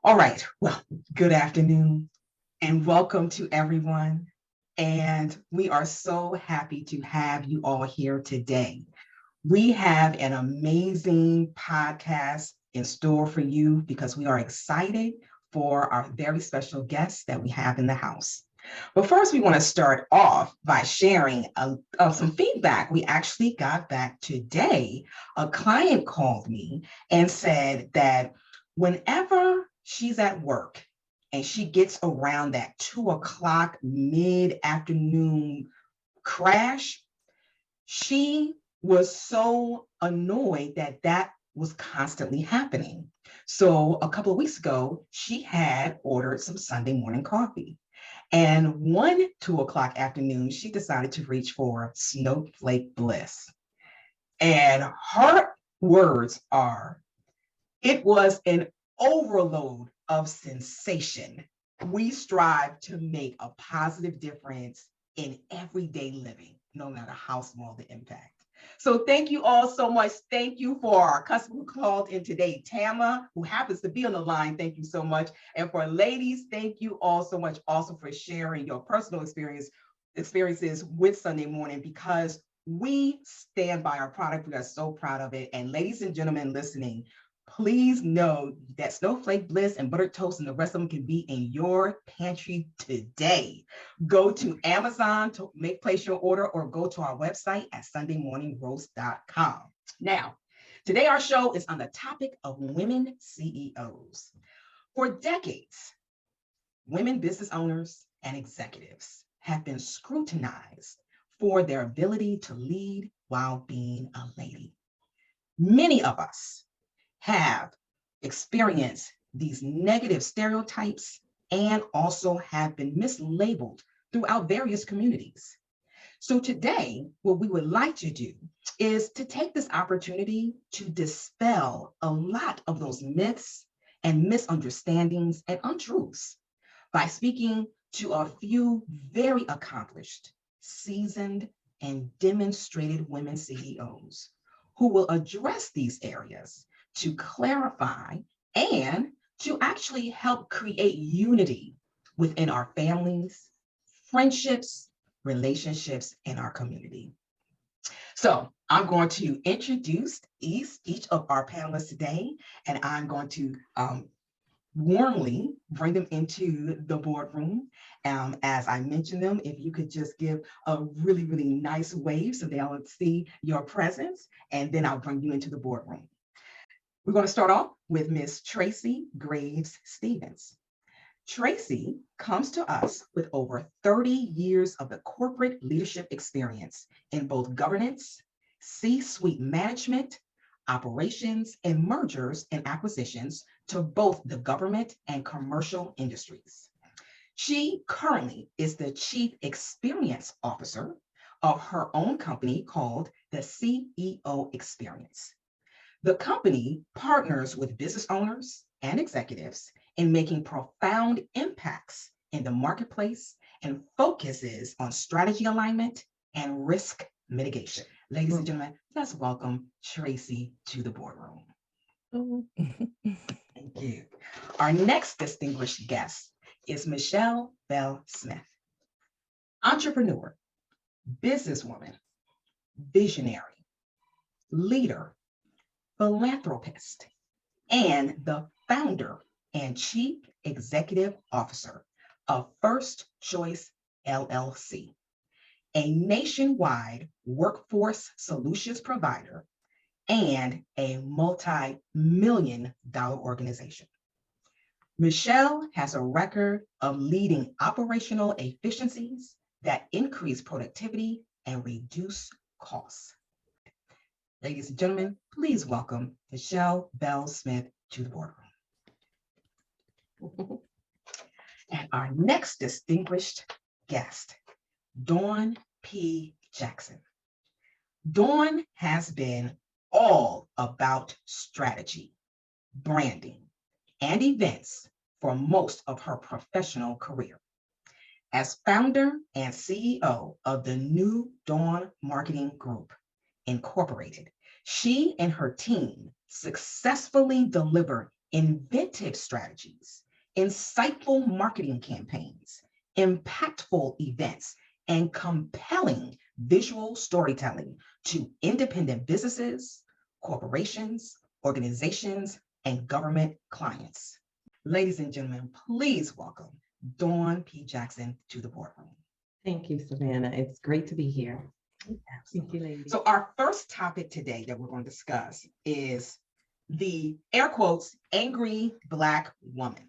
All right. Well, good afternoon and welcome to everyone. And we are so happy to have you all here today. We have an amazing podcast in store for you because we are excited for our very special guests that we have in the house. But first, we want to start off by sharing some feedback we actually got back today. A client called me and said that whenever she's at work and she gets around that 2 o'clock mid-afternoon crash, she was so annoyed that that was constantly happening. So a couple of weeks ago, she had ordered some Sunday morning coffee. And one 2 o'clock afternoon, she decided to reach for snowflake bliss. And her words are, it was an overload of sensation. We strive to make a positive difference in everyday living, no matter how small the impact. So thank you all so much. Thank you for our customer who called in today, Tama, who happens to be on the line. Thank you so much. And for ladies, thank you all so much also for sharing your personal experiences with Sunday morning, because we stand by our product. We are so proud of it. And ladies and gentlemen listening, please know that snowflake bliss and buttered toast and the rest of them can be in your pantry today. Go to Amazon to place your order, or go to our website at sundaymorningroast.com. Now, today our show is on the topic of women CEOs. For decades, women business owners and executives have been scrutinized for their ability to lead while being a lady. Many of us have experienced these negative stereotypes and also have been mislabeled throughout various communities. So today, what we would like to do is to take this opportunity to dispel a lot of those myths and misunderstandings and untruths by speaking to a few very accomplished, seasoned, and demonstrated women CEOs who will address these areas to clarify and to actually help create unity within our families, friendships, relationships, and our community. So I'm going to introduce each of our panelists today, and I'm going to warmly bring them into the boardroom. As I mentioned them, if you could just give a really, really nice wave so they'll see your presence, and then I'll bring you into the boardroom. We're going to start off with Miss Tracy Graves Stevens. Tracy comes to us with over 30 years of the corporate leadership experience in both governance, C-suite management, operations, and mergers and acquisitions to both the government and commercial industries. She currently is the Chief Experience Officer of her own company called the CEO Experience. The company partners with business owners and executives in making profound impacts in the marketplace and focuses on strategy alignment and risk mitigation. Ladies and gentlemen, let's welcome Tracy to the boardroom. Thank you. Our next distinguished guest is Michelle Bell Smith, entrepreneur, businesswoman, visionary, leader, philanthropist, and the founder and chief executive officer of First Choice LLC, a nationwide workforce solutions provider and a multi-million-dollar organization. Michelle has a record of leading operational efficiencies that increase productivity and reduce costs. Ladies and gentlemen, please welcome Michelle Bell Smith to the boardroom. And our next distinguished guest, Dawn P. Jackson. Dawn has been all about strategy, branding, and events for most of her professional career. As founder and CEO of the New Dawn Marketing Group, Incorporated, she and her team successfully delivered inventive strategies, insightful marketing campaigns, impactful events, and compelling visual storytelling to independent businesses, corporations, organizations, and government clients. Ladies and gentlemen, please welcome Dawn P. Jackson to the boardroom. Thank you, Savannah. It's great to be here. Thank you, ladies. So our first topic today that we're going to discuss is the air quotes, angry Black woman.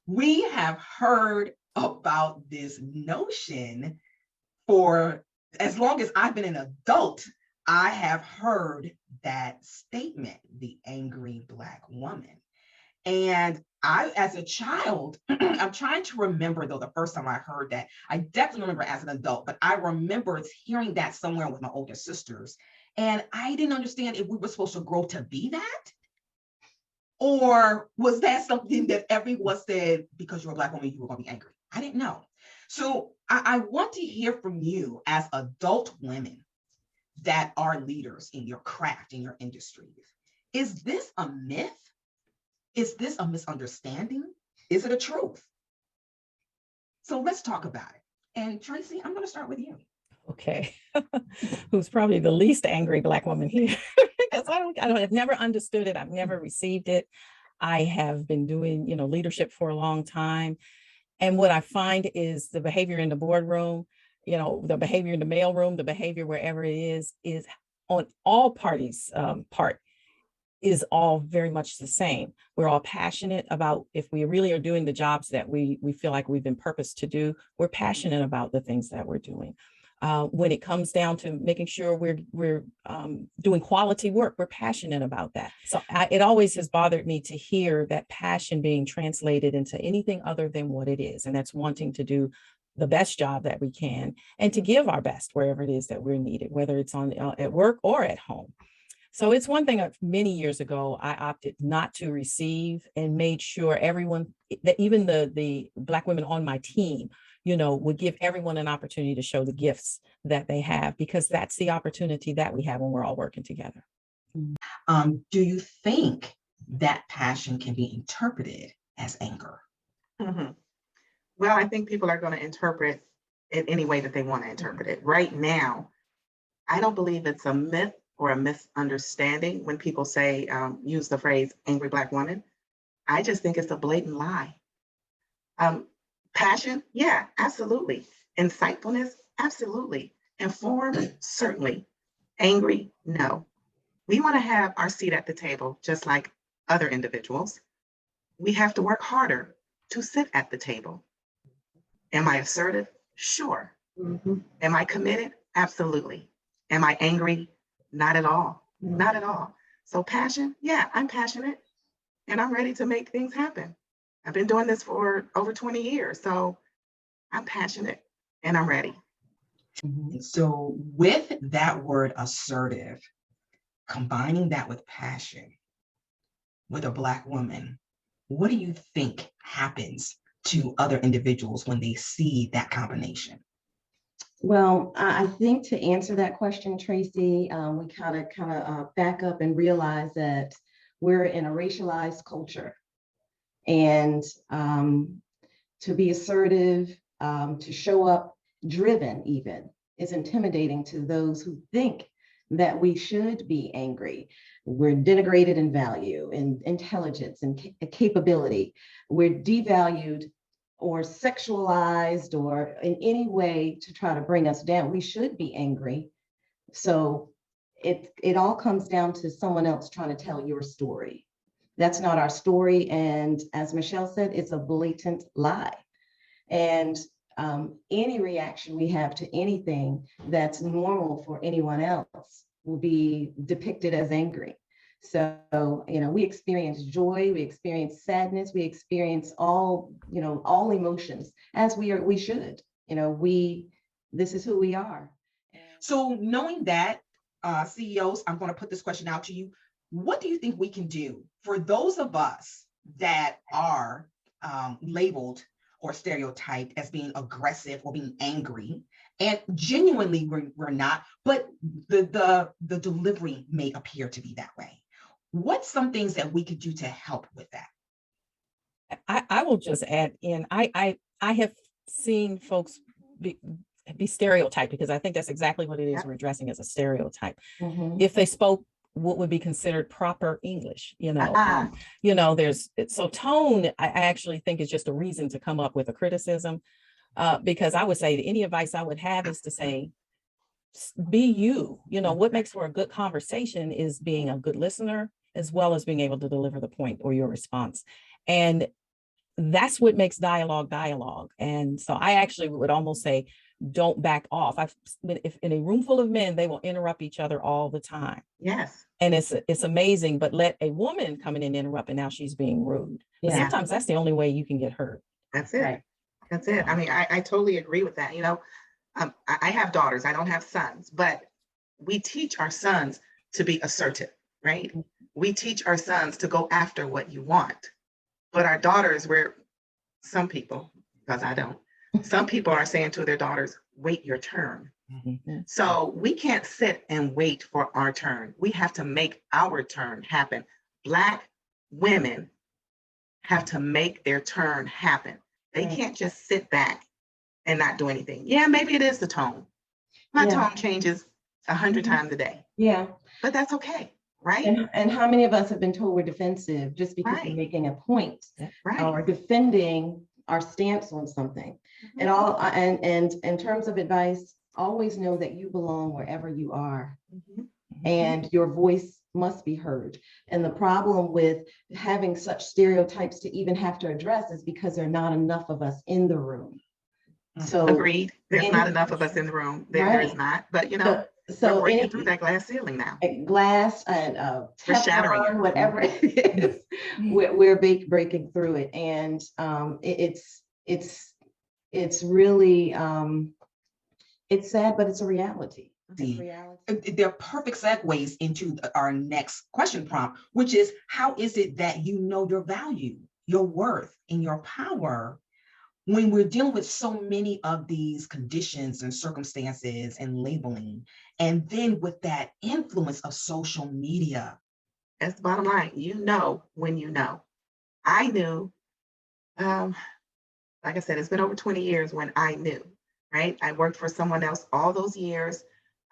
We have heard about this notion for as long as I've been an adult. I have heard that statement, the angry Black woman. And I, as a child, I'm trying to remember though, the first time I heard that. I definitely remember as an adult, but I remember hearing that somewhere with my older sisters. And I didn't understand if we were supposed to grow to be that. Or was that something that everyone said, because you're a Black woman, you were going to be angry? I didn't know. So I want to hear from you as adult women that are leaders in your craft, in your industries. Is this a myth? Is this a misunderstanding? Is it a truth? So let's talk about it. And Tracy, I'm going to start with you. Okay, who's probably the least angry Black woman here? Because I've never understood it. I've never received it. I have been doing, leadership for a long time. And what I find is the behavior in the boardroom, the behavior in the mailroom, the behavior wherever it is on all parties' part is all very much the same. We're all passionate about, if we really are doing the jobs that we feel like we've been purposed to do, we're passionate about the things that we're doing. When it comes down to making sure we're doing quality work, we're passionate about that. So it always has bothered me to hear that passion being translated into anything other than what it is. And that's wanting to do the best job that we can and to give our best wherever it is that we're needed, whether it's at work or at home. So it's one thing that many years ago, I opted not to receive and made sure everyone, that even the Black women on my team, would give everyone an opportunity to show the gifts that they have, because that's the opportunity that we have when we're all working together. Do you think that passion can be interpreted as anger? Mm-hmm. Well, I think people are going to interpret it any way that they want to interpret it. Right now, I don't believe it's a myth or a misunderstanding when people say, use the phrase angry Black woman. I just think it's a blatant lie. Passion, yeah, absolutely. Insightfulness, absolutely. Informed, certainly. Angry, no. We want to have our seat at the table just like other individuals. We have to work harder to sit at the table. Am I assertive? Sure. Mm-hmm. Am I committed? Absolutely. Am I angry? Not at all. Not at all. So passion, yeah, I'm passionate and I'm ready to make things happen. I've been doing this for over 20 years, so I'm passionate and I'm ready. Mm-hmm. So with that word assertive, combining that with passion, with a Black woman, what do you think happens to other individuals when they see that combination? Well, I think to answer that question, Tracy, we kind of back up and realize that we're in a racialized culture. And to be assertive, to show up driven even, is intimidating to those who think that we should be angry. We're denigrated in value, in intelligence, and capability. We're devalued or sexualized or in any way to try to bring us down. We should be angry. So it all comes down to someone else trying to tell your story. That's not our story. And as Michelle said, it's a blatant lie. And any reaction we have to anything that's normal for anyone else will be depicted as angry. So, we experience joy, we experience sadness, we experience all emotions as we should. This is who we are. So knowing that, CEOs, I'm going to put this question out to you. What do you think we can do for those of us that are labeled or stereotyped as being aggressive or being angry, and genuinely we're not, but the delivery may appear to be that way? What's some things that we could do to help with that? I will just add in, I have seen folks be stereotyped, because I think that's exactly what it is Yep. we're addressing as a stereotype. Mhm. If they spoke what would be considered proper English, Ah, there's so tone, I actually think is just a reason to come up with a criticism. Because I would say that any advice I would have is to say, be you. What makes for a good conversation is being a good listener, as well as being able to deliver the point or your response. And that's what makes dialogue. And so I actually would almost say, don't back off. I've been, if in a room full of men, they will interrupt each other all the time. yes. And it's amazing, but let a woman come in and interrupt, and now she's being rude. But Yeah. sometimes that's the only way you can get hurt. That's it. Right. That's it. I mean, I totally agree with that. I have daughters. I don't have sons, but we teach our sons to be assertive, right? We teach our sons to go after what you want. But our daughters, some people, because I don't, some people are saying to their daughters, wait your turn. Mhm. So we can't sit and wait for our turn. We have to make our turn happen. Black women have to make their turn happen. They Right. can't just sit back and not do anything. Yeah, maybe it is the tone. My Yeah. tone changes 100 times a day, Yeah. but that's okay, right? And how many of us have been told we're defensive just because we're Right. making a point Right. or defending our stance on something? And in terms of advice, always know that you belong wherever you are, Mhm. and your voice must be heard. And the problem with having such stereotypes to even have to address is because there are not enough of us in the room. So Agreed. There's not any- enough of us in the room. There is Right. not. But so we're so breaking any through that glass ceiling now. glass and We're shattering Teflon, it. whatever it is, we're breaking through it, and it's really it's sad, but it's a reality. It's a reality. They're perfect segues into our next question prompt, which is, how is it that you know your value, your worth, and your power when we're dealing with so many of these conditions and circumstances and labeling, and then with that influence of social media? That's the bottom line. You know when you know. I knew, um, like I said, it's been over 20 years when I knew, right? I worked for someone else all those years.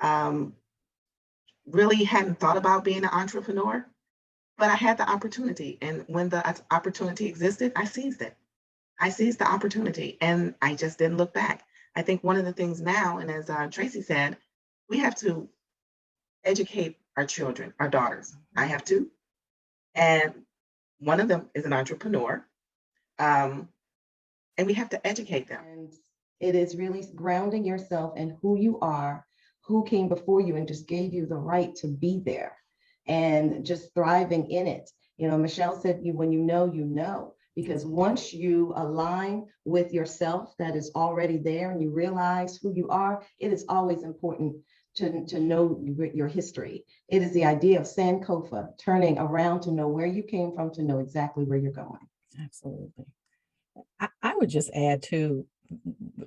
Um, really hadn't thought about being an entrepreneur, but I had the opportunity. And when the opportunity existed, I seized it. I seized the opportunity and I just didn't look back. I think one of the things now, and as Tracy said, we have to educate our children, our daughters. I have to. And one of them is an entrepreneur. Um, and we have to educate them. And it is really grounding yourself in who you are, who came before you and just gave you the right to be there, and just thriving in it. Michelle said, when you know, because once you align with yourself that is already there and you realize who you are, it is always important to know your history. It is the idea of Sankofa, turning around to know where you came from, to know exactly where you're going. Absolutely. I would just add too,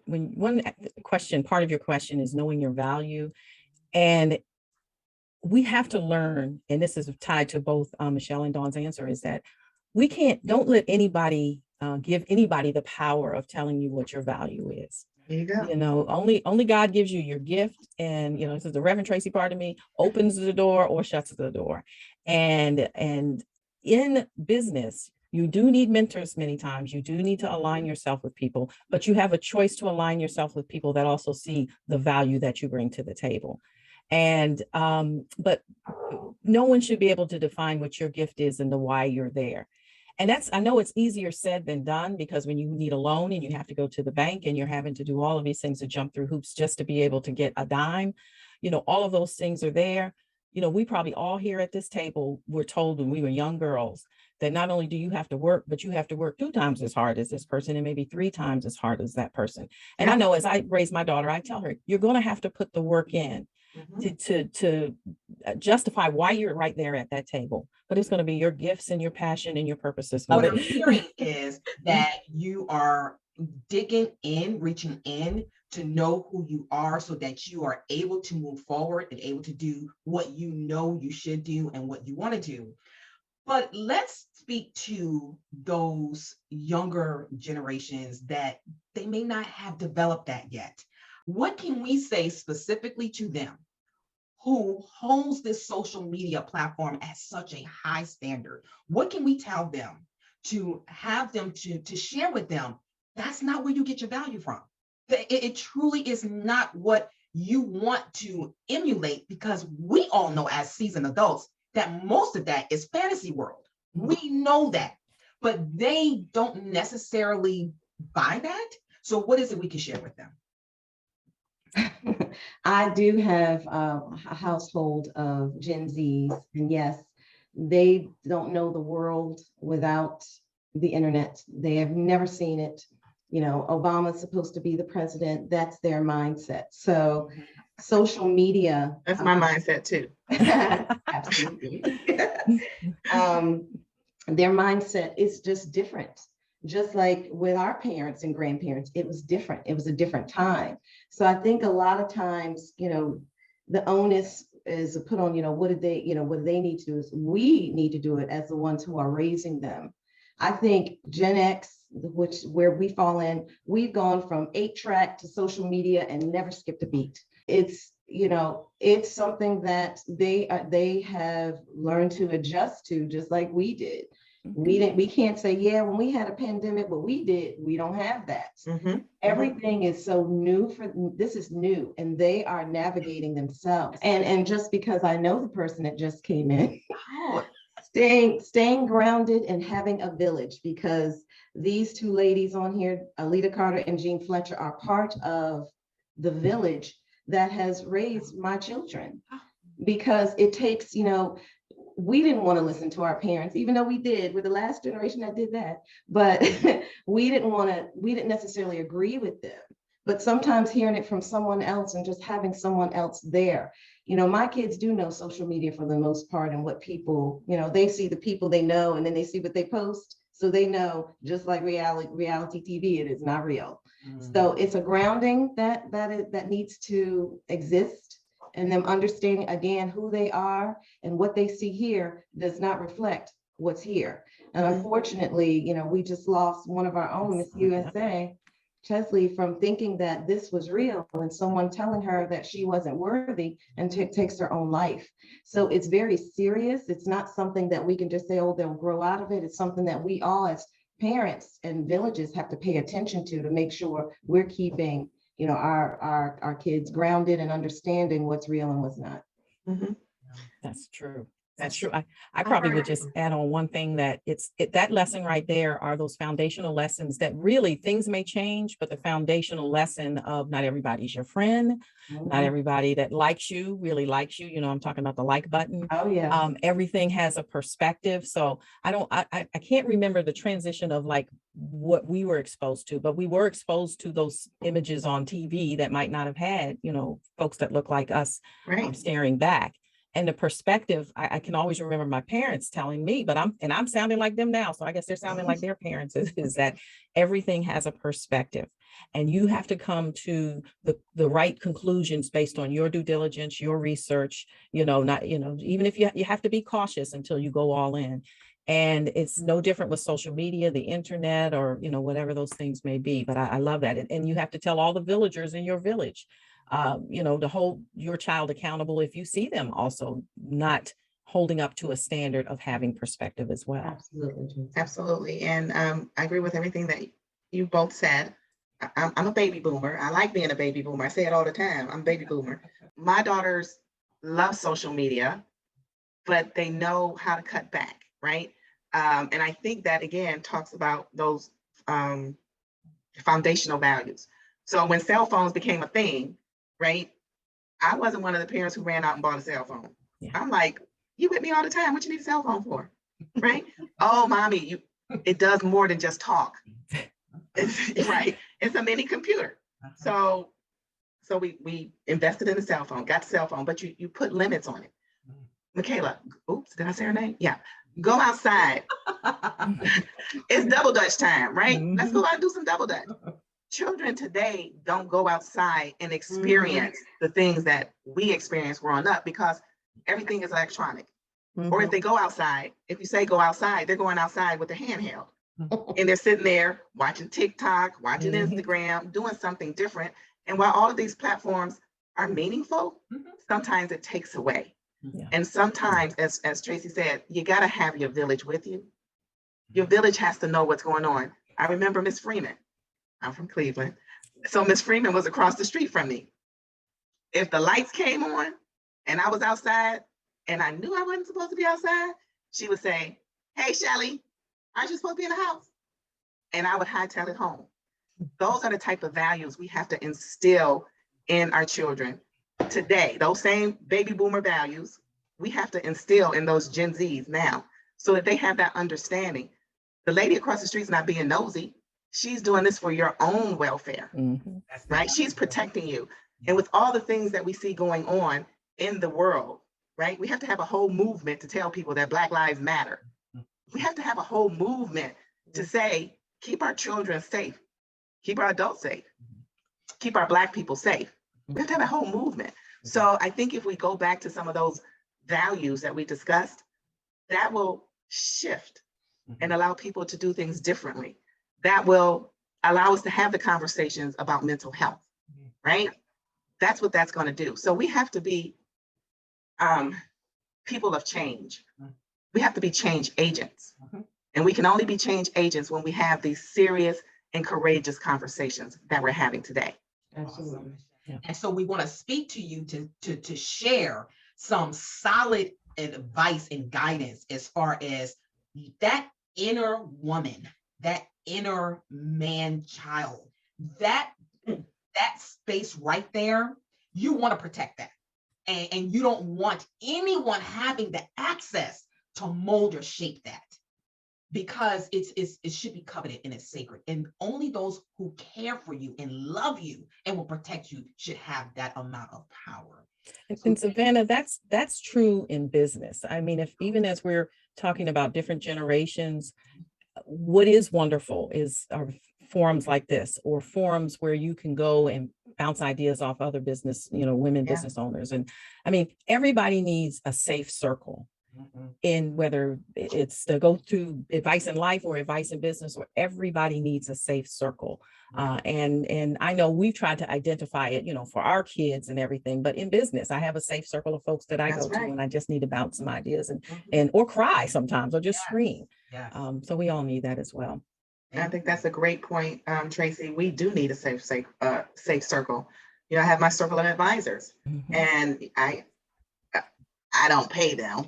when one question, part of your question is knowing your value. And we have to learn, and this is tied to both Michelle and Dawn's answer, is that don't let anybody give anybody the power of telling you what your value is. There you go. Only God gives you your gift. And, this is the Reverend Tracy part of me, opens the door or shuts the door. And in business, you do need mentors many times. You do need to align yourself with people, but you have a choice to align yourself with people that also see the value that you bring to the table. And but no one should be able to define what your gift is and the why you're there. And I know it's easier said than done, because when you need a loan and you have to go to the bank and you're having to do all of these things to jump through hoops just to be able to get a dime, all of those things are there. We probably all here at this table were told when we were young girls that not only do you have to work, but you have to work 2 times as hard as this person and maybe 3 times as hard as that person. And I know as I raise my daughter, I tell her, you're going to have to put the work in to justify why you're right there at that table. But it's going to be your gifts and your passion and your purposes. What I'm hearing is that you are digging in, reaching in to know who you are, so that you are able to move forward and able to do what you know you should do and what you want to do. But let's speak to those younger generations that they may not have developed that yet. What can we say specifically to them who holds this social media platform at such a high standard? What can we tell them to have them to share with them? That's not where you get your value from. It truly is not what you want to emulate, because we all know as seasoned adults that most of that is fantasy world. We know that, but they don't necessarily buy that. So what is it we can share with them? I do have a household of Gen Zs, and yes, they don't know the world without the internet. They have never seen it. You know, Obama's supposed to be the president. That's their mindset. So social media. That's my mindset too. Absolutely. Their mindset is just different. Just like with our parents and grandparents, it was different. It was a different time. So I think a lot of times, you know, the onus is put on, what do they, what do they need to do? Is we need to do it as the ones who are raising them. I think Gen X, where we fall in, we've gone from 8-track to social media and never skipped a beat. It's something that they have learned to adjust to, just like we did. We can't say, yeah, when we had a pandemic, what we did, we don't have that. Everything is so new. This is new, and they are navigating themselves. And just because I know the person that just came in, staying grounded and having a village, because these two ladies on here, Alita Carter and Jean Fletcher, are part of the village that has raised my children. Because it takes, we didn't want to listen to our parents, even though we did. We're the last generation that did that, but we didn't necessarily agree with them. But sometimes hearing it from someone else and just having someone else there, my kids do know social media for the most part, and what people, they see the people they know, and then they see what they post. So they know, just like reality TV, it is not real. So it's a grounding that needs to exist, and them understanding again who they are, and what they see here does not reflect what's here. And unfortunately, we just lost one of our own, Miss USA, Chesley, from thinking that this was real, and someone telling her that she wasn't worthy, and takes her own life. So it's very serious. It's not something that we can just say, oh, they'll grow out of it. It's something that we all as parents and villages have to pay attention to make sure we're keeping our kids grounded and understanding what's real and what's not. That's true. That's true. I probably would just add on one thing, that that lesson right there are those foundational lessons that really things may change, but the foundational lesson of not everybody's your friend, not everybody that likes you really likes you. I'm talking about the like button. Oh yeah. Everything has a perspective. So I can't remember the transition of like what we were exposed to, but we were exposed to those images on TV that might not have had, folks that look like us staring back. And the perspective, I can always remember my parents telling me, but I'm sounding like them now. So I guess they're sounding like their parents, is that everything has a perspective, and you have to come to the right conclusions based on your due diligence, your research, not, even if you have to be cautious until you go all in. And it's no different with social media, the internet, or, whatever those things may be. But I love that. And you have to tell all the villagers in your village, to hold your child accountable if you see them also not holding up to a standard of having perspective as well. Absolutely. Absolutely. And I agree with everything that you both said. I'm a baby boomer. I like being a baby boomer. I say it all the time. I'm a baby boomer. My daughters love social media, but they know how to cut back, right? And I think that, again, talks about those foundational values. So when cell phones became a thing, right, I wasn't one of the parents who ran out and bought a cell phone. Yeah. I'm like, you with me all the time. What you need a cell phone for, right? Oh, mommy, it does more than just talk. Right? It's a mini computer. So we invested in a cell phone, got the cell phone, but you put limits on it. Michaela, oops, did I say her name? Yeah. Go outside. It's double dutch time, right? Let's go out and do some double dutch. Children today don't go outside and experience the things that we experienced growing up, because everything is electronic. Or if they go outside, if you say go outside, they're going outside with their handheld. And they're sitting there watching TikTok, watching Instagram, doing something different. And while all of these platforms are meaningful, sometimes it takes away. Yeah. And sometimes, as Tracy said, you got to have your village with you. Your village has to know what's going on. I remember Miss Freeman. I'm from Cleveland. So Miss Freeman was across the street from me. If the lights came on and I was outside and I knew I wasn't supposed to be outside, she would say, "Hey, Shelly, aren't you supposed to be in the house?" And I would hightail it home. Those are the type of values we have to instill in our children today. Those same baby boomer values, we have to instill in those Gen Zs now so that they have that understanding. The lady across the street is not being nosy. She's doing this for your own welfare, right? She's protecting you. And with all the things that we see going on in the world, right? We have to have a whole movement to tell people that Black Lives Matter. We have to have a whole movement to say, keep our children safe, keep our adults safe, keep our Black people safe. We have to have a whole movement. So I think if we go back to some of those values that we discussed, that will shift and allow people to do things differently. That will allow us to have the conversations about mental health, right? That's what that's going to do. So we have to be people of change. We have to be change agents. And we can only be change agents when we have these serious and courageous conversations that we're having today. Absolutely. Yeah. And so we want to speak to you to share some solid advice and guidance as far as that inner woman, that inner man child, that space right there. You want to protect that. And you don't want anyone having the access to mold or shape that, because it should be coveted and it's sacred. And only those who care for you and love you and will protect you should have that amount of power. And Savannah, that's true in business. I mean, if even as we're talking about different generations, what is wonderful is forums like this, or forums where you can go and bounce ideas off other business, women business owners. And I mean, everybody needs a safe circle. In whether it's to go to advice in life or advice in business, or everybody needs a safe circle. And I know we've tried to identify it, for our kids and everything, but in business, I have a safe circle of folks that I go to when I just need to bounce some ideas and or cry sometimes or just scream. So we all need that as well. I think that's a great point, Tracy. We do need a safe circle. I have my circle of advisors, and I don't pay them,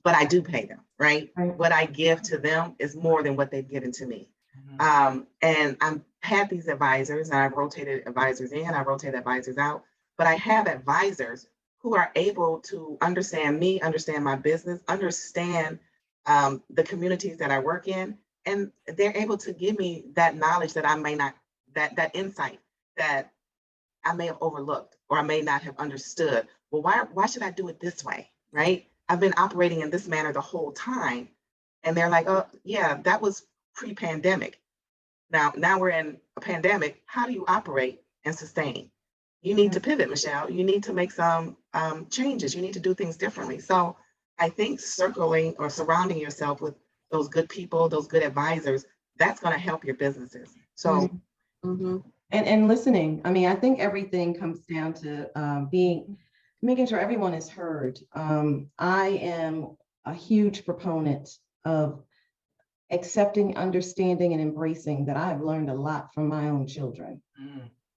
but I do pay them, right? What I give to them is more than what they've given to me. And I've had these advisors, and I've rotated advisors in, I rotated advisors out, but I have advisors who are able to understand me, understand my business, understand the communities that I work in, and they're able to give me that knowledge that I may not, that insight that I may have overlooked or I may not have understood. Well, why should I do it this way, right? I've been operating in this manner the whole time. And they're like, oh, yeah, that was pre-pandemic. Now we're in a pandemic. How do you operate and sustain? You need to pivot, Michelle. You need to make some changes. You need to do things differently. So I think circling or surrounding yourself with those good people, those good advisors, that's going to help your businesses. So, and listening. I mean, I think everything comes down to making sure everyone is heard. I am a huge proponent of accepting, understanding, and embracing that I've learned a lot from my own children.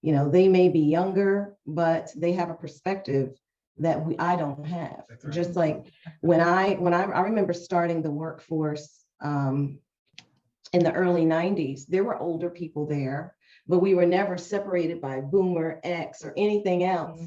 They may be younger, but they have a perspective that I don't have. Just like when I remember starting the workforce in the early 90s, there were older people there, but we were never separated by boomer, X, or anything else.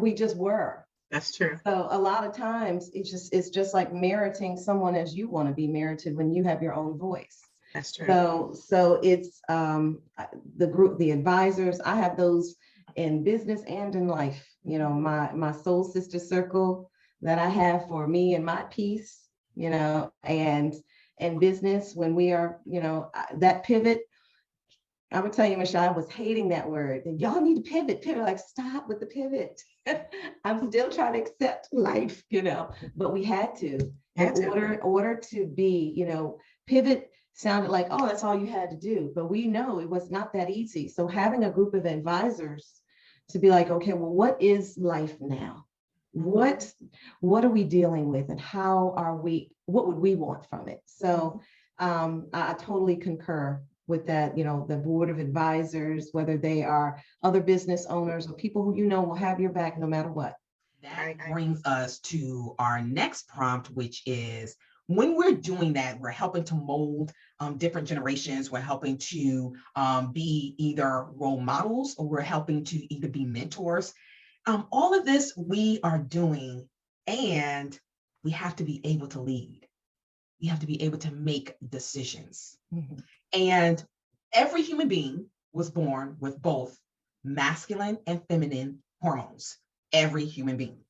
We just were. That's true. So a lot of times it's just like meriting someone as you want to be merited when you have your own voice. That's true. So it's the group, the advisors. I have those in business and in life. My soul sister circle that I have for me and my peace. And in business, when we are, that pivot. I would tell you, Michelle, I was hating that word. And y'all need to pivot. Like, stop with the pivot. I'm still trying to accept life, but we had to. Had to. order to be, pivot sounded like, oh, that's all you had to do. But we know it was not that easy. So having a group of advisors to be like, okay, well, what is life now? What are we dealing with, and what would we want from it? So I totally concur with that. The board of advisors, whether they are other business owners or people who will have your back no matter what. That brings us to our next prompt, which is, when we're doing that, we're helping to mold different generations. We're helping to be either role models, or we're helping to either be mentors. All of this we are doing, and we have to be able to lead. We have to be able to make decisions. Mhm. And every human being was born with both masculine and feminine hormones. Every human being.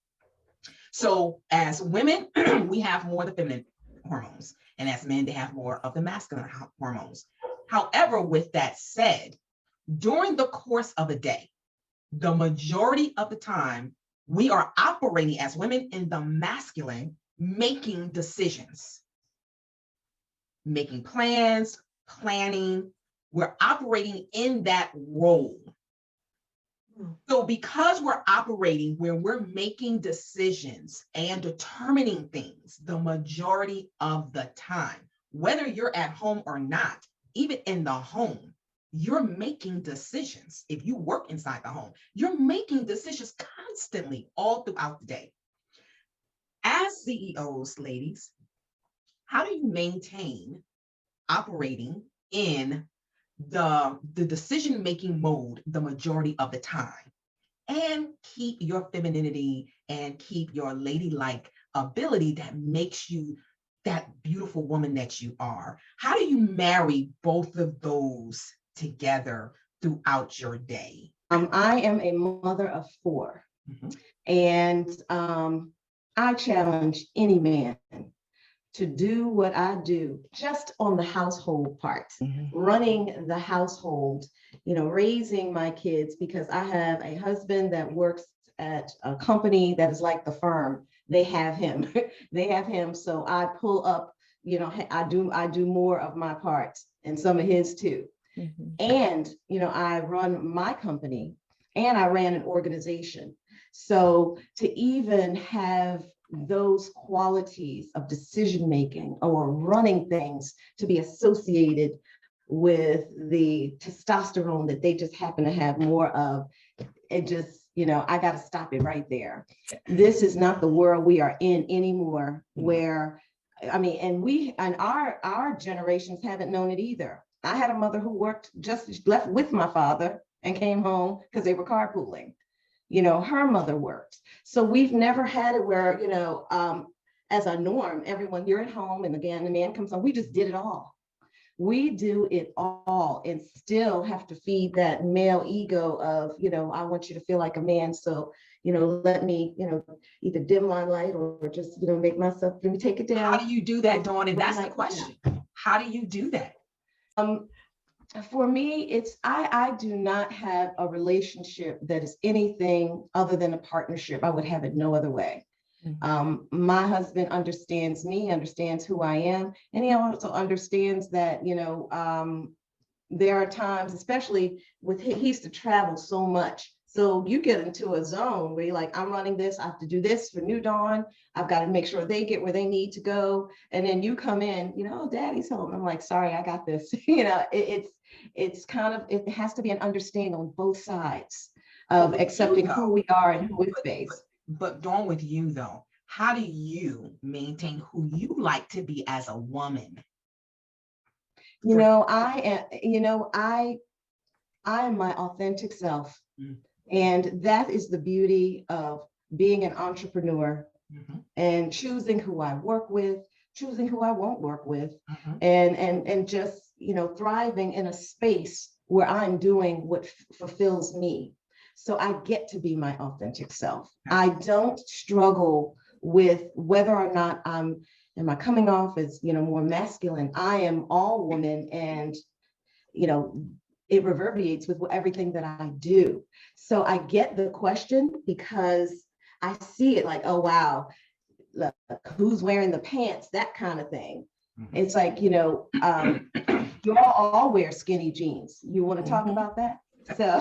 So as women, we have more of the feminine hormones, and as men, they have more of the masculine hormones. However, with that said, during the course of a day, the majority of the time, we are operating as women in the masculine, making decisions, making plans, planning. We're operating in that role. So because we're operating where we're making decisions and determining things the majority of the time, whether you're at home or not, even in the home, you're making decisions. If you work inside the home, you're making decisions constantly all throughout the day. As CEOs, ladies, how do you maintain operating in the decision-making mode the majority of the time, and keep your femininity and keep your ladylike ability that makes you that beautiful woman that you are? How do you marry both of those together throughout your day? I am a mother of 4, and I challenge any man to do what I do just on the household part, running the household, raising my kids, because I have a husband that works at a company that is like the firm. They have him, So I pull up, I do more of my part and some of his too. And, I run my company, and I ran an organization. So to even have those qualities of decision making or running things to be associated with the testosterone that they just happen to have more of, it just, I got to stop it right there. This is not the world we are in anymore, where, and our generations haven't known it either. I had a mother who just left with my father and came home because they were carpooling. Her mother worked. So we've never had it where, as a norm, everyone, you're at home, and again, the man comes home. We just did it all. We do it all, and still have to feed that male ego of, I want you to feel like a man. So, let me, either dim my light or just, make myself, let me take it down. How do you do that, Dawn? And that's the question. How do you do that? For me, I do not have a relationship that is anything other than a partnership. I would have it no other way. My husband understands me, understands who I am, and he also understands that, there are times, especially with him, he used to travel so much. So you get into a zone where you're like, I'm running this, I have to do this for New Dawn. I've got to make sure they get where they need to go. And then you come in, Daddy's home. I'm like, sorry, I got this. It's kind of, it has to be an understanding on both sides of accepting who we are and who we face. But Dawn, with you though, how do you maintain who you like to be as a woman? I am my authentic self. And that is the beauty of being an entrepreneur and choosing who I work with, choosing who I won't work with, and just, thriving in a space where I'm doing what fulfills me. So I get to be my authentic self. I don't struggle with whether or not am I coming off as, more masculine. I am all woman, and, it reverberates with everything that I do. So I get the question because I see it like, oh, wow, look, who's wearing the pants, that kind of thing. Mhm. It's like, you all wear skinny jeans. You want to talk Mhm. about that? So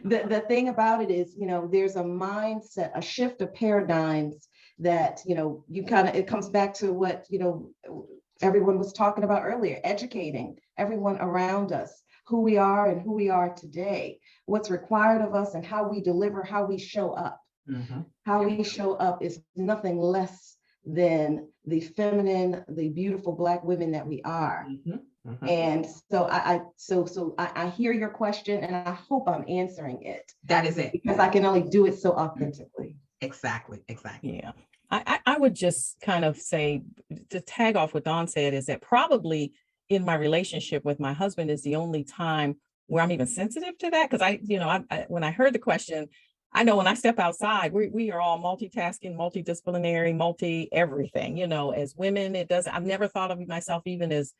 the thing about it is, there's a mindset, a shift of paradigms that, it comes back to what, everyone was talking about earlier, educating everyone around us, who we are and who we are today, what's required of us and how we deliver, how we show up. Mhm. How we show up is nothing less than the feminine, the beautiful Black women that we are. Mhm. Mhm. And so I hear your question and I hope I'm answering it That is it. because I can only do it so authentically. Exactly. Exactly. Yeah. I would just kind of say, to tag off what Dawn said, is that probably in my relationship with my husband is the only time where I'm even sensitive to that. Because when I heard the question, I know when I step outside, we are all multitasking, multidisciplinary, multi everything. As women, I've never thought of myself even as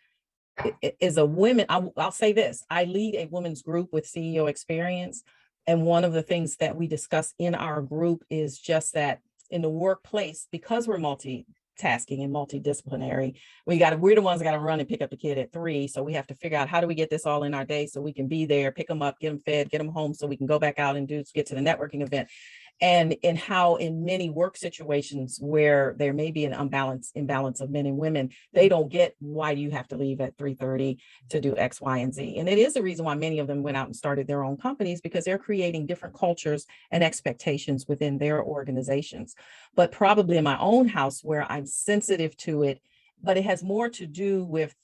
a woman. I'll say this: I lead a women's group with CEO experience, and one of the things that we discuss in our group is just that in the workplace, because we're multitasking and multidisciplinary, we're the ones that got to run and pick up the kid at 3. So we have to figure out, how do we get this all in our day so we can be there, pick them up, get them fed, get them home, so we can go back out and get to the networking event. And how in many work situations where there may be an imbalance of men and women, they don't get, why do you have to leave at 3:30 to do X, Y, and Z? And it is the reason why many of them went out and started their own companies, because they're creating different cultures and expectations within their organizations. But probably in my own house, where I'm sensitive to it, but it has more to do with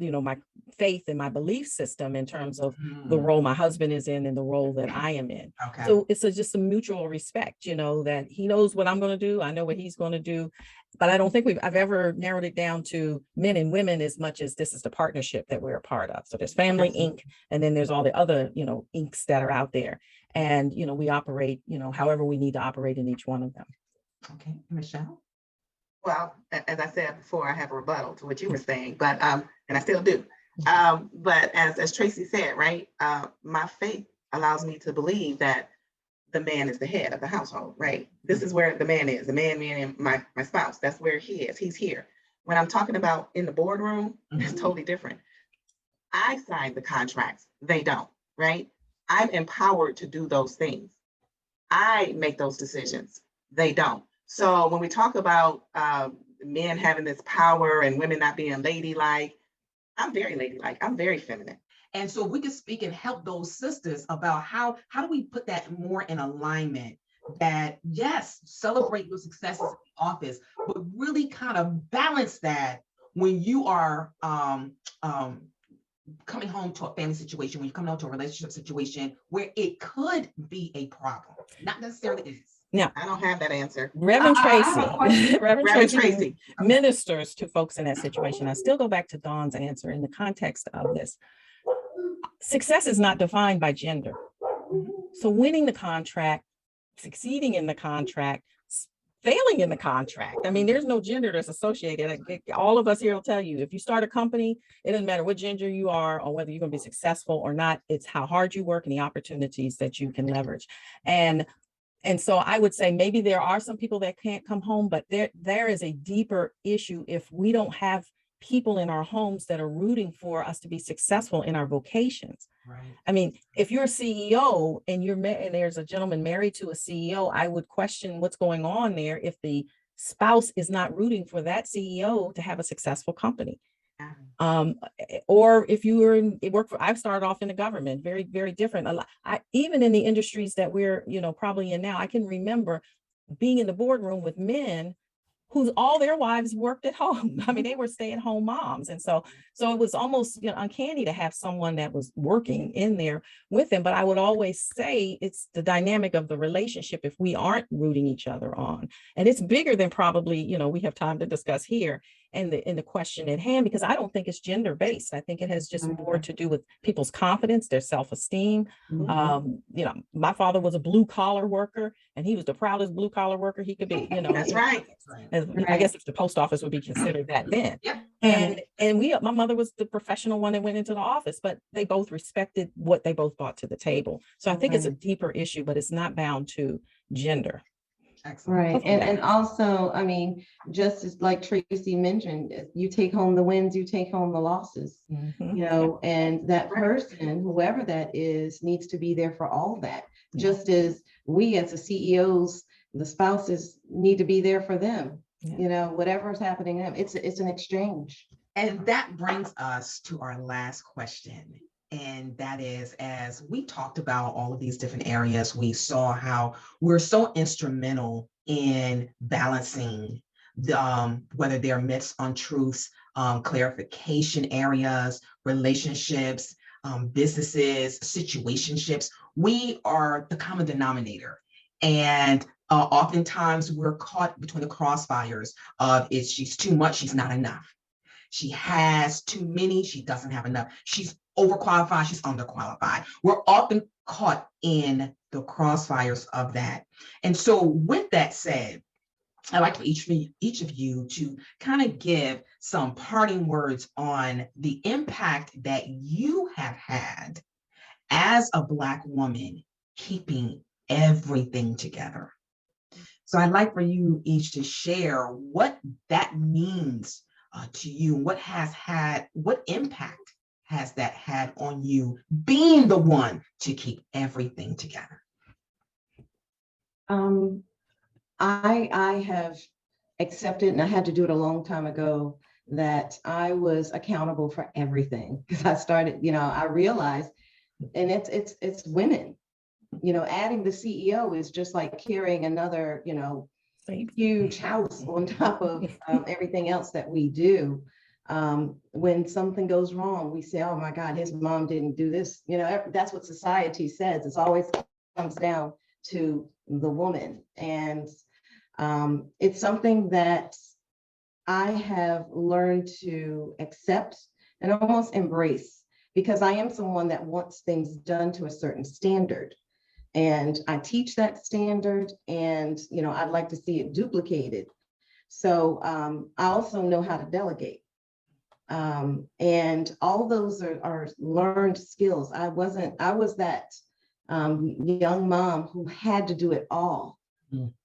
my faith and my belief system in terms of the role my husband is in and the role that I am in. Okay. So it's just a mutual respect, that he knows what I'm going to do. I know what he's going to do. But I don't think I've ever narrowed it down to men and women as much as this is the partnership that we're a part of. So there's Family Inc. And then there's all the other, inks that are out there. And, we operate, however we need to operate in each one of them. Okay. Michelle? Well, as I said before, I have a rebuttal to what you were saying, but and I still do. But as Tracy said, right, my faith allows me to believe that the man is the head of the household, right? This is where the man is, the man, me, and my spouse. That's where he is. He's here. When I'm talking about in the boardroom, it's totally different. I sign the contracts. They don't, right? I'm empowered to do those things. I make those decisions. They don't. So when we talk about men having this power and women not being ladylike, I'm very ladylike. I'm very feminine. And so we can speak and help those sisters about how do we put that more in alignment, that yes, celebrate your successes in the office, but really kind of balance that when you are coming home to a family situation, when you're coming home to a relationship situation where it could be a problem, not necessarily is. Now, I don't have that answer. Reverend Tracy, Reverend Tracy ministers to folks in that situation. I still go back to Dawn's answer in the context of this. Success is not defined by gender. So winning the contract, succeeding in the contract, failing in the contract, I mean, there's no gender that's associated. All of us here will tell you, if you start a company, it doesn't matter what gender you are or whether you're going to be successful or not. It's how hard you work and the opportunities that you can leverage. And so I would say maybe there are some people that can't come home, but there is a deeper issue if we don't have people in our homes that are rooting for us to be successful in our vocations. Right. I mean, if you're a CEO and and there's a gentleman married to a CEO, I would question what's going on there if the spouse is not rooting for that CEO to have a successful company. Or if you were I've started off in the government, very, very different. Even in the industries that we're, probably in now, I can remember being in the boardroom with men whose all their wives worked at home. I mean, they were stay-at-home moms. And so it was almost uncanny to have someone that was working in there with them. But I would always say it's the dynamic of the relationship if we aren't rooting each other on. And it's bigger than probably, we have time to discuss here and the question at hand, because I don't think it's gender-based. I think it has just more to do with people's confidence, their self-esteem. My father was a blue-collar worker, and he was the proudest blue-collar worker he could be. That's right. I guess if the post office would be considered that then. Yep. And my mother was the professional one that went into the office, but they both respected what they both brought to the table. So I think it's a deeper issue, but it's not bound to gender. Excellent. Right. And also, I mean, just as like Tracy mentioned, you take home the wins, you take home the losses, you know, and that person, whoever that is, needs to be there for all of that. Just as we as the CEOs, the spouses need to be there for them, you know, whatever's happening to them. It's an exchange. And that brings us to our last question. And that is, as we talked about all of these different areas, we saw how we're so instrumental in balancing the, whether they're myths, untruths, clarification areas, relationships, businesses, situationships. We are the common denominator. And oftentimes we're caught between the crossfires of is she's too much, she's not enough. She has too many, she doesn't have enough. She's overqualified, she's underqualified. We're often caught in the crossfires of that. And so with that said, I'd like for each of you to kind of give some parting words on the impact that you have had as a Black woman keeping everything together. So I'd like for you each to share what that means to you, what impact has that had on you being the one to keep everything together? I have accepted, and I had to do it a long time ago, that I was accountable for everything. Because I started, you know, I realized, and it's women, you know, adding the CEO is just like carrying another, you know, huge house on top of everything else that we do. When something goes wrong, we say, oh my God, his mom didn't do this. You know, that's what society says. It's always comes down to the woman. And it's something that I have learned to accept and almost embrace, because I am someone that wants things done to a certain standard. And I teach that standard, and you know, I'd like to see it duplicated. So I also know how to delegate. And all those are learned skills. I was that young mom who had to do it all.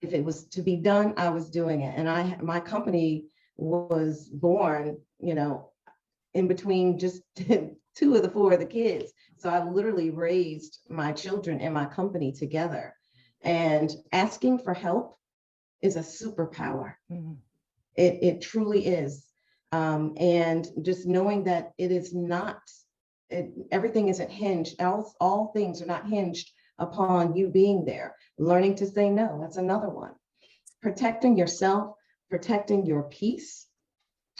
If it was to be done, I was doing it. And my company was born, you know, in between just 2 of the 4 of the kids. So I literally raised my children and my company together. And asking for help is a superpower. It truly is. And just knowing that it is not, everything isn't hinged, all things are not hinged upon you being there. Learning to say no, that's another one. Protecting yourself, protecting your peace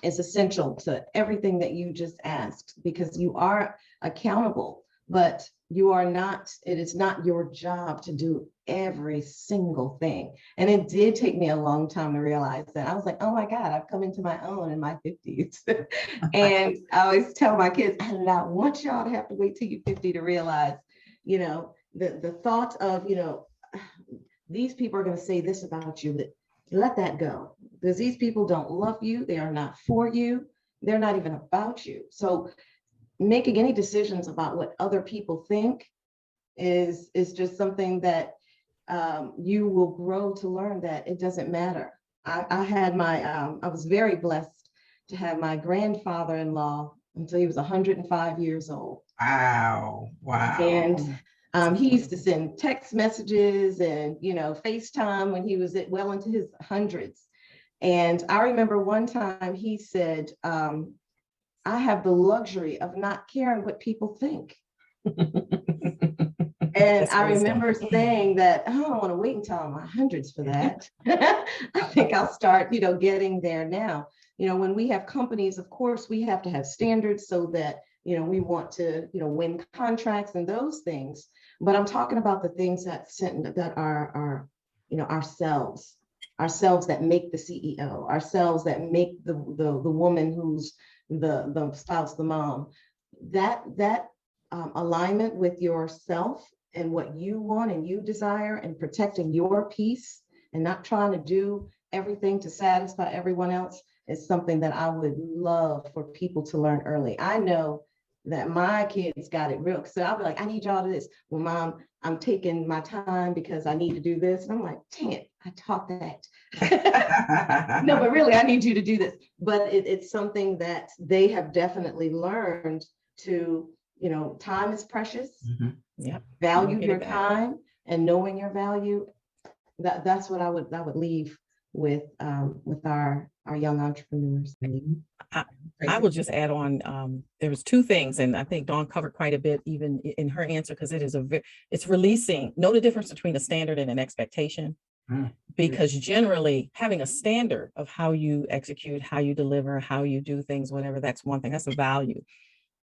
is essential to everything that you just asked, because you are accountable, but you are not, it is not your job to do every single thing. And it did take me a long time to realize that. I was like, oh my God, I've come into my own in my 50s. And I always tell my kids, I do not want y'all to have to wait till you're 50 to realize, you know, the thought of, you know, these people are going to say this about you, that let that go, because these people don't love you. They are not for you. They're not even about you. So making any decisions about what other people think is just something that you will grow to learn that it doesn't matter. I had I was very blessed to have my grandfather-in-law until he was 105 years old. Wow. And he used to send text messages and, you know, FaceTime when he was well into his hundreds. And I remember one time he said, I have the luxury of not caring what people think. And I remember saying that, oh, I don't want to wait until I'm in my hundreds for that. I think I'll start, you know, getting there now. You know, when we have companies, of course, we have to have standards so that, you know, we want to, you know, win contracts and those things. But I'm talking about the things that are, you know, ourselves that make the CEO, ourselves that make the woman who's the spouse, the mom. That alignment with yourself and what you want and you desire, and protecting your peace and not trying to do everything to satisfy everyone else is something that I would love for people to learn early. I know that my kids got it real. So I'll be like, I need y'all to this. Well, mom, I'm taking my time because I need to do this. And I'm like, dang it, I taught that. No, but really, I need you to do this. But it's something that they have definitely learned to, time is precious. Yeah. Value your time and knowing your value. That's what I would leave with our young entrepreneurs. I will just add on, there was two things, and I think Dawn covered quite a bit even in her answer, because it's releasing, know the difference between a standard and an expectation. Because generally having a standard of how you execute, how you deliver, how you do things, whatever, that's one thing, that's a value.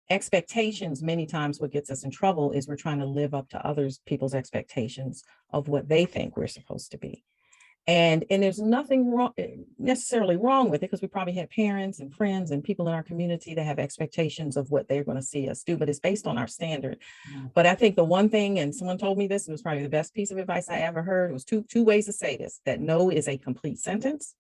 Expectations, many times what gets us in trouble is we're trying to live up to people's expectations of what they think we're supposed to be. And there's nothing necessarily wrong with it, because we probably have parents and friends and people in our community that have expectations of what they're going to see us do, but it's based on our standard. But I think the one thing, and someone told me this, it was probably the best piece of advice I ever heard, was two ways to say this: that no is a complete sentence,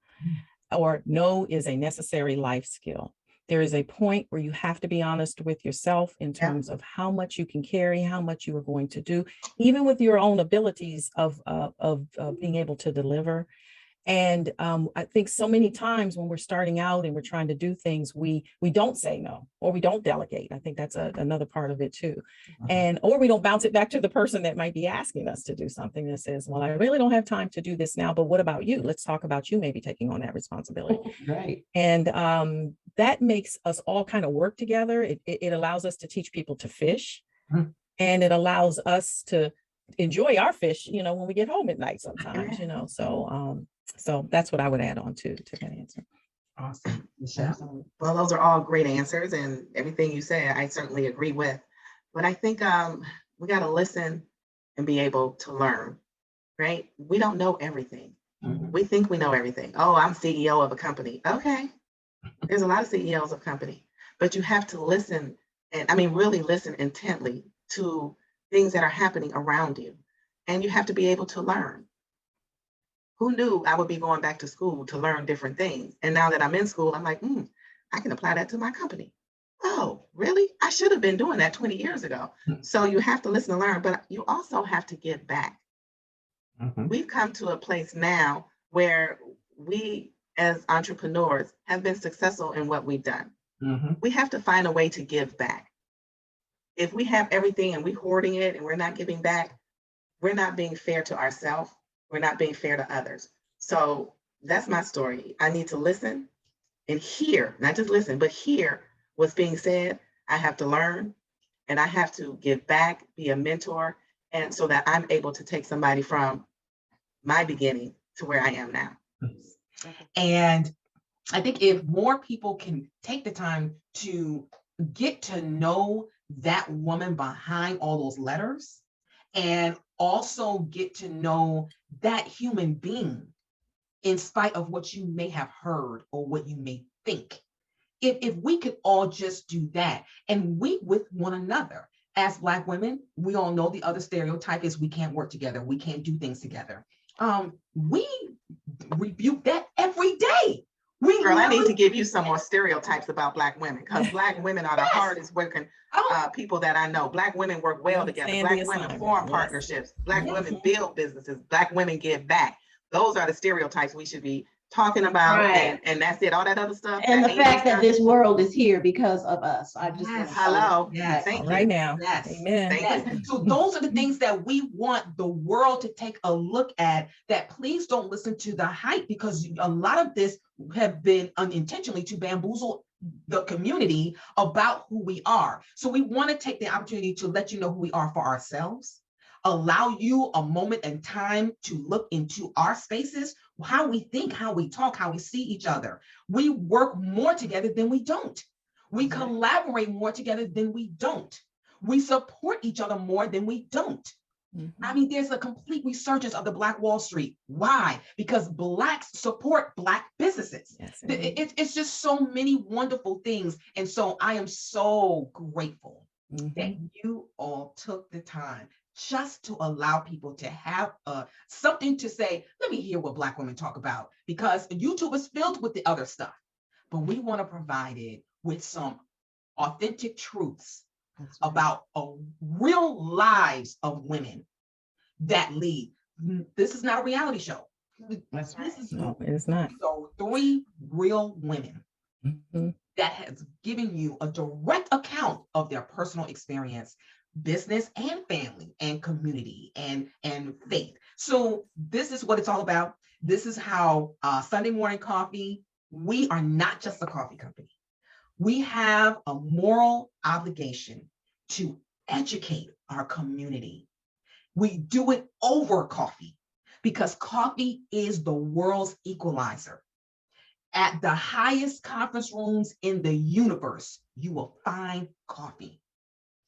or no is a necessary life skill. There is a point where you have to be honest with yourself in terms of how much you can carry, how much you are going to do, even with your own abilities of being able to deliver. And I think so many times when we're starting out and we're trying to do things, we don't say no, or we don't delegate. I think that's another part of it too. Or we don't bounce it back to the person that might be asking us to do something, that says, well, I really don't have time to do this now, but what about you? Let's talk about you maybe taking on that responsibility. Right. And that makes us all kind of work together. It allows us to teach people to fish, and it allows us to enjoy our fish, when we get home at night sometimes, so that's what I would add on to that answer. Awesome. Michelle? Well, those are all great answers, and everything you said, I certainly agree with. But I think we got to listen and be able to learn, right? We don't know everything. We think we know everything. Oh, I'm CEO of a company. Okay. There's a lot of CEOs of company, but you have to listen, and really listen intently to things that are happening around you. And you have to be able to learn. Who knew I would be going back to school to learn different things? And now that I'm in school, I'm like, I can apply that to my company. Oh, really? I should have been doing that 20 years ago. So you have to listen and learn, but you also have to give back. We've come to a place now where we, as entrepreneurs, have been successful in what we've done. We have to find a way to give back. If we have everything and we're hoarding it and we're not giving back, we're not being fair to ourselves. We're not being fair to others. So that's my story. I need to listen and hear, not just listen, but hear what's being said. I have to learn, and I have to give back, be a mentor, and so that I'm able to take somebody from my beginning to where I am now. And I think if more people can take the time to get to know that woman behind all those letters, and also get to know that human being in spite of what you may have heard or what you may think. If we could all just do that, and we with one another as Black women, we all know the other stereotype is we can't work together, we can't do things together. We rebuke that every day. Girl, I need to give you some more stereotypes about Black women, because Black women are the hardest working people that I know. Black women work well together. Black women form partnerships. Black women build businesses. Black women give back. Those are the stereotypes we should be talking about, and that's it. All that other stuff. And the fact that this world is here because of us. I just hello. Yes. Thank you. Right now. Yes. Amen. Yes. So those are the things that we want the world to take a look at, that please don't listen to the hype, because a lot of this have been unintentionally to bamboozle the community about who we are. So we want to take the opportunity to let you know who we are for ourselves, allow you a moment and time to look into our spaces, how we think, how we talk, how we see each other. We work more together than we don't. We collaborate more together than we don't. We support each other more than we don't. There's a complete resurgence of the Black Wall Street. Why? Because Blacks support Black businesses. Yes, it's just so many wonderful things. And so I am so grateful that you all took the time just to allow people to have something to say. Let me hear what Black women talk about, because YouTube is filled with the other stuff, but we want to provide it with some authentic truths That's right. about real lives of women that lead. This is not a reality show. That's right. This is No, it is not. so 3 real women Mhm. that has given you a direct account of their personal experience, business and family and community and faith. So this is what it's all about. This is how Sunday Morning Coffee, we are not just a coffee company. We have a moral obligation to educate our community. We do it over coffee because coffee is the world's equalizer. At the highest conference rooms in the universe, you will find coffee.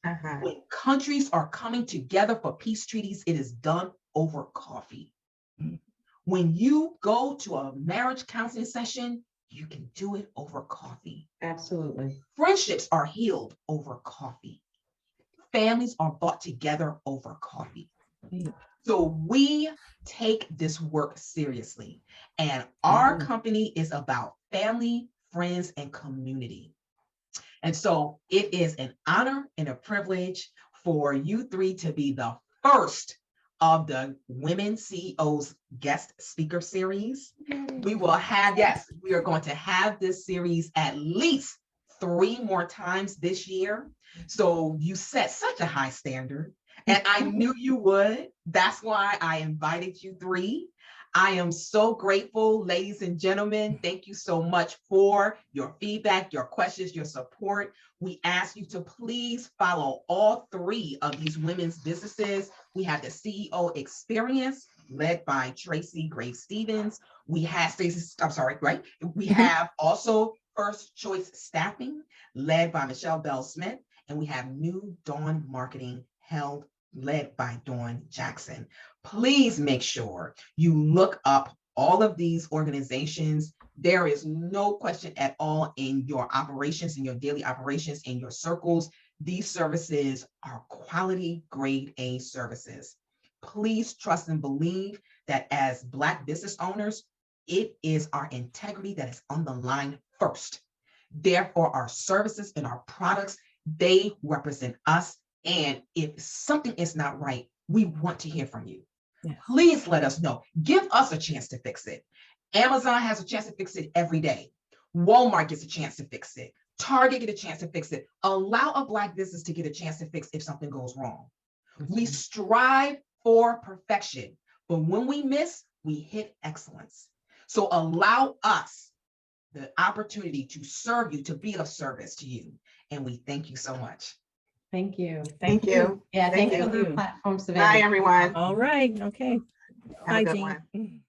Uh-huh. When countries are coming together for peace treaties, it is done over coffee. Mm. When you go to a marriage counseling session, you can do it over coffee. Absolutely. Friendships are healed over coffee. Families are brought together over coffee. Right. So we take this work seriously, and our Mhm. company is about family, friends, and community. And so it is an honor and a privilege for you 3 to be the first of the Women CEOs guest speaker series. We will have, yes, we are going to have this series at least 3 more times this year. So you set such a high standard, and I knew you would. That's why I invited you 3. I am so grateful, ladies and gentlemen. Thank you so much for your feedback, your questions, your support. We ask you to please follow all 3 of these women's businesses. We have the CEO Experience, led by Tracy Graves Stevens. We have Stacey, I'm sorry, right? We have also First Choice Staffing, led by Michelle Bell Smith. And we have New Dawn Marketing, led by Dawn Jackson. Please make sure you look up all of these organizations. There is no question at all in your operations, in your daily operations, in your circles. These services are quality grade A services. Please trust and believe that as Black business owners, it is our integrity that is on the line first. Therefore, our services and our products, they represent us. And if something is not right, we want to hear from you. Yes. Please let us know. Give us a chance to fix it. Amazon has a chance to fix it every day. Walmart gets a chance to fix it. Target get a chance to fix it. Allow a Black business to get a chance to fix if something goes wrong. We strive for perfection, but when we miss, we hit excellence. So allow us the opportunity to serve you, to be of service to you. And we thank you so much. Thank you. Thank you. Yeah, Thank thanks you. for the platform, Bye, Savannah. everyone. All right. Okay. Have a Bye, good Jean. one.